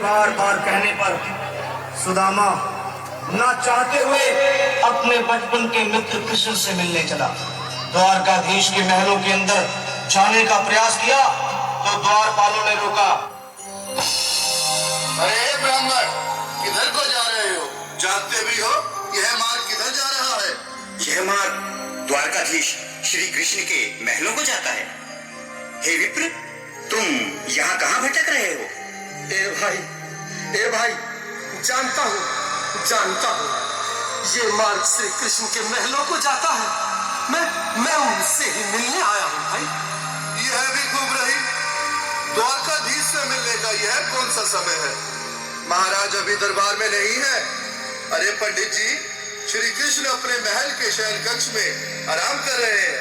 बार बार कहने पर सुदामा ना चाहते हुए अपने बचपन के मित्र कृष्ण से मिलने चला। द्वारकाधीश के महलों के अंदर जाने का प्रयास किया तो द्वारपालों ने रोका। अरे ब्राह्मण, किधर को जा रहे हो? जानते भी हो यह मार्ग किधर जा रहा है? यह मार्ग द्वारकाधीश श्री कृष्ण के महलों को जाता है। हे विप्र, तुम यहाँ कहाँ भटक रहे हो? ए भाई, जानता हूँ, ये मार्ग श्री कृष्ण के महलों को जाता है। मैं उनसे ही मिलने आया हूँ भाई। यह भी खूब रही। द्वारकाधीश से मिलने का यह कौन सा समय है? महाराज अभी दरबार में नहीं है। अरे पंडित जी, श्री कृष्ण अपने महल के शयन कक्ष में आराम कर रहे हैं।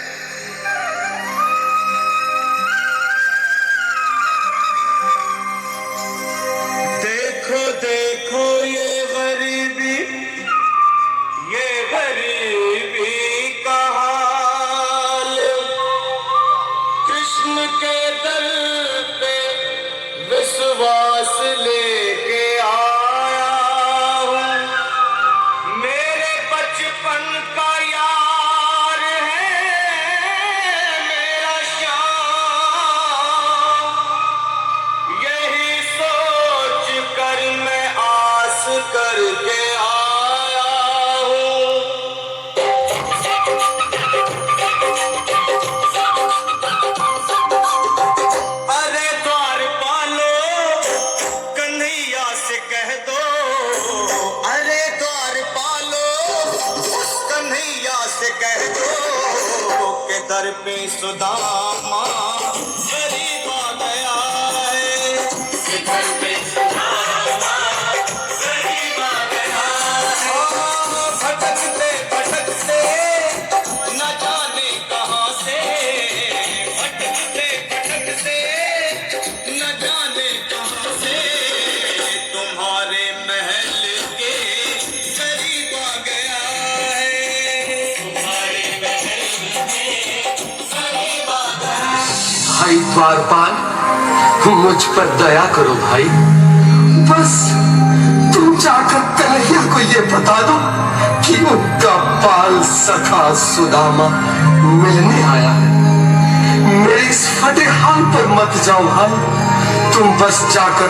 देखो ये गरीबी का हाल, कृष्ण के दर पे विश्वास लेके आया हूँ। मेरे बचपन का यार है मेरा श्याम, यही सोच कर मैं आस करके आया हूँ। अरे द्वारपालो, कन्हैया से कह दो। अरे द्वारपालो, कन्हैया से कह दो कि दर पे सुदामा गरीब आ गया है। दर पे सुदामा गरीब आ गया है। भटकते भटकते न जाने कहाँ से, भटकते भटकते न जाने कहाँ से तुम्हारे महल के करीब आ गया है। तुम्हारे महल के करीब आ गया है। भाई द्वारपाल, मुझ पर दया करो भाई। बस तुम जाकर कन्हैया को ये बता दो कि उनका बाल सखा सुदामा मिलने आया है। मेरे इस फटे हाल पर मत जाओ भाई। तुम बस जाकर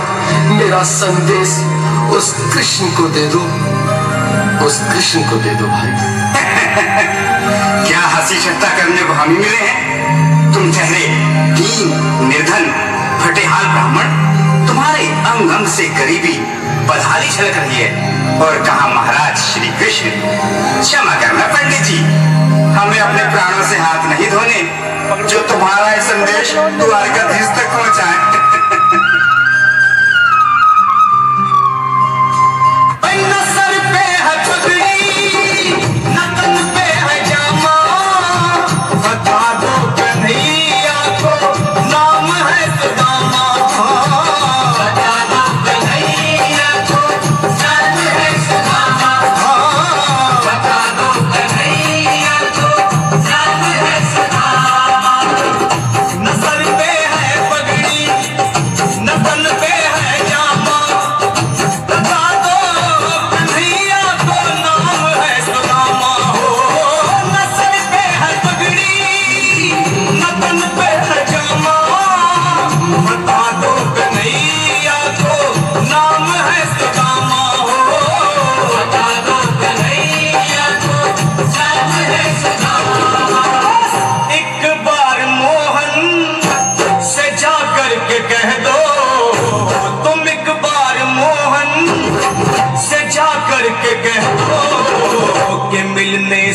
मेरा संदेश उस कृष्ण को दे दो, भाई। क्या हंसी ठट्टा करने को हम ही मिले हैं? तुम ठहरे दीन, निर्धन, फटेहाल ब्राह्मण, तुम्हारे अंग अंग से गरीबी बदहाली झलक रही है। और कहा महाराज श्री कृष्ण? क्षमा करना पंडित जी, हमें अपने प्राणों से हाथ नहीं धोने जो तुम्हारा ये संदेश द्वारकाधीश तक पहुंचाए।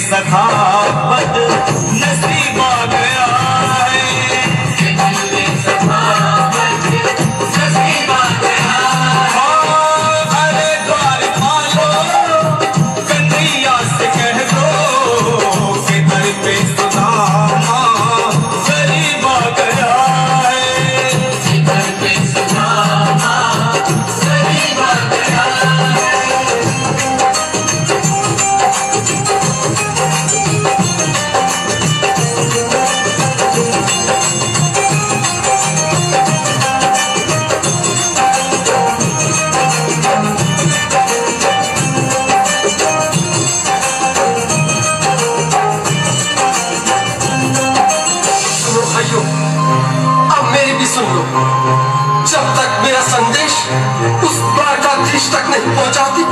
सखा बद नसीब आ गया है। सखा बद नसीब आ गया है। अरे द्वारपालो, कन्हैया से कह दो कि दर पे सुदामा गरीब आ गया है। दर पे सुदामा गरीब आ गया है। सुन लो, जब तक मेरा संदेश उस द्वारकाधीश तक नहीं पहुंचाती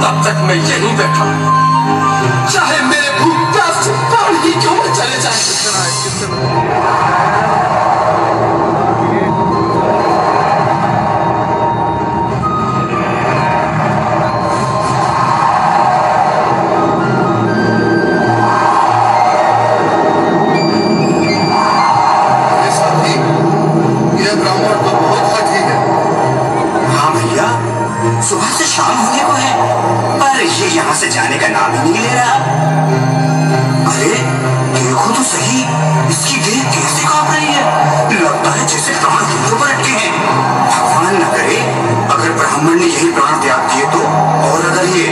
तब तक मैं यहीं बैठा, चाहे मेरे भूख प्यास से प्राण ही क्यों न चले जाए। सुबह से शाम होने को है पर ये यहाँ से जाने का नाम ही नहीं ले रहा। अरे देखो तो सही, इसकी देह कैसे कांप रही है, लगता है जैसे प्राण घुटनों पर अटके हैं। भगवान न करे अगर ब्राह्मण ने यही प्राण त्याग दिए तो, और अगर ये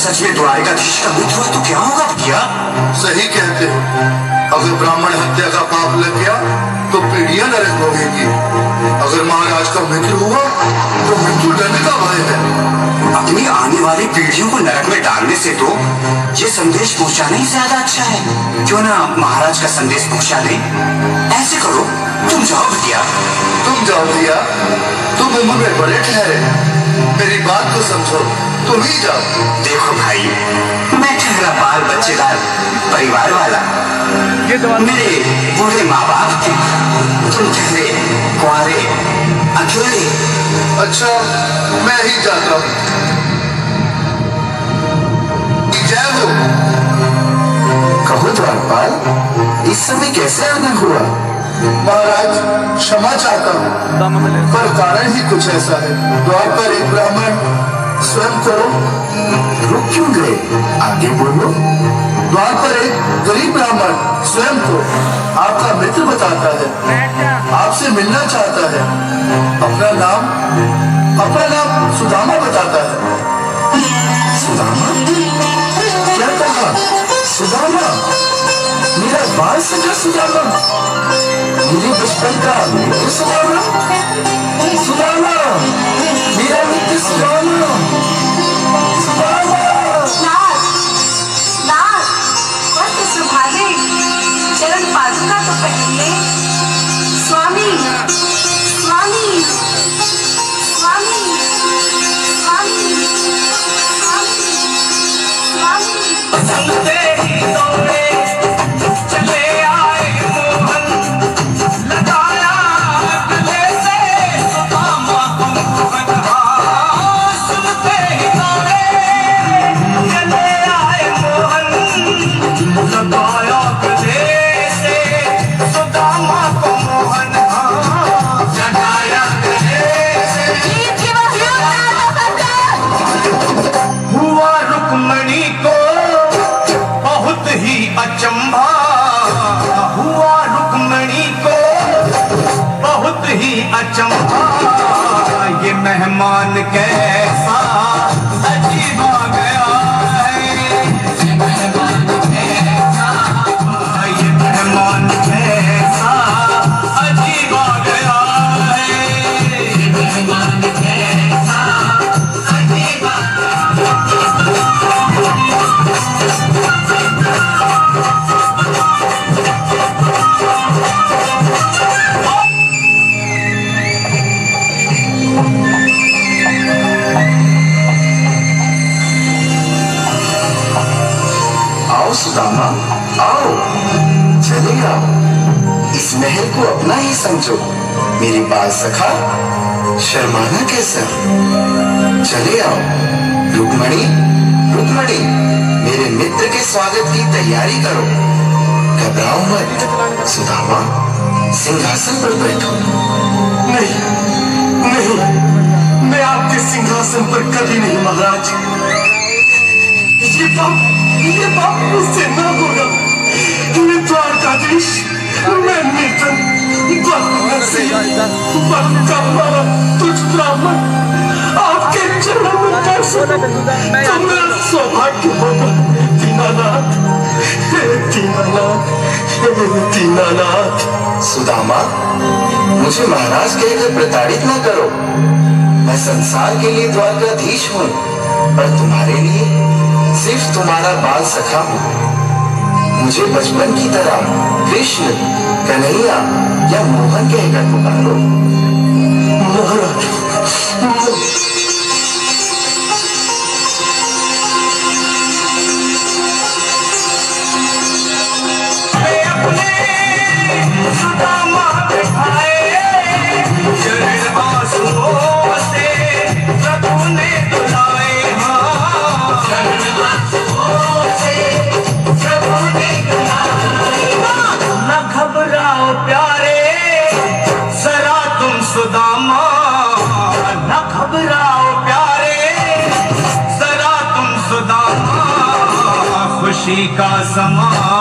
सच में द्वारकाधीश का मित्र हुआ तो क्या होगा भैया? सही कहते हो, अगर ब्राह्मण हत्या का पाप लग गया तो पीढ़ियां नरक भोगेगी। अगर महाराज का मित्र हुआ तो मृत्यु दंड का भय है। अपनी आने वाली पीढ़ियों को नरक में डालने से तो ये संदेश पहुंचाना ही ज्यादा अच्छा है। क्यों ना महाराज का संदेश पहुंचा ले। ऐसे करो, तुम जाओ भैया। तुम जाओ भैया, तुम उम्र में बड़े ठहरे, मेरी बात को समझो, तुम ही जाओ। देखो भाई, मैं ठहरा बाल बच्चेदार परिवार वाला, मेरे बूढ़े माँ बाप थे, तुम ठहरे कुंवारे अकेले। अच्छा, मैं ही जाता हूँ। जय हो। कहो द्वारपाल, इस समय कैसे आना हुआ? महाराज क्षमा चाहता हूँ, पर कारण ही कुछ ऐसा है। द्वार पर एक ब्राह्मण स्वयं करो। रुक क्यों गए, आगे बोलो। द्वार पर एक गरीब ब्राह्मण स्वयं को आपका मित्र बताता है, आपसे मिलना चाहता है। अपना नाम सुदामा बताता है। सुदामा? क्या कहा? सुदामा? मेरा बाल सखा सुदामा, मेरे बचपन का मित्र सुदामा, सुदामा, मेरा मित्र सुदामा, सुदामा। चरण पादुका तो पहले। स्वामी, स्वामी, स्वामी, स्वामी, स्वामी, स्वामी। अचंभा ये मेहमान कैसा अजीब आ गया है। ये मेहमान कैसा, ये मेहमान कैसा अजीब आ गया है। ये मेहमान कैसा अजीब आ सुदामा, आओ, चले आओ, इस महल को अपना ही समझो। मेरी बाल सखा, शर्माना कैसा? चले आओ। रुक्मणी, रुक्मणी, मेरे मित्र के स्वागत की तैयारी करो। घबराओ मत। सुदामा, सिंहासन पर बैठो। नहीं, नहीं, मैं आपके सिंहासन पर कभी नहीं महाराज। ये बात मुझसे न होगा। मैं द्वारकाधीश, मैं निर्धन, तुझ ब्राह्मण आपके चरणों में दर्शन तो मेरा सौभाग्य होगा। दीनानाथ, हे दीनानाथ, हे दीनानाथ। सुदामा, मुझे महाराज कहकर प्रताड़ित न करो। मैं संसार के लिए द्वारकाधीश हूँ, पर तुम्हारे लिए सिर्फ तुम्हारा बाल सखा हूं। मुझे बचपन की तरह कृष्ण, कन्हैया या मोहन कहकर पुकारो। महाराज सुदामा न घबराओ प्यारे, जरा तुम सुदामा, खुशी का समा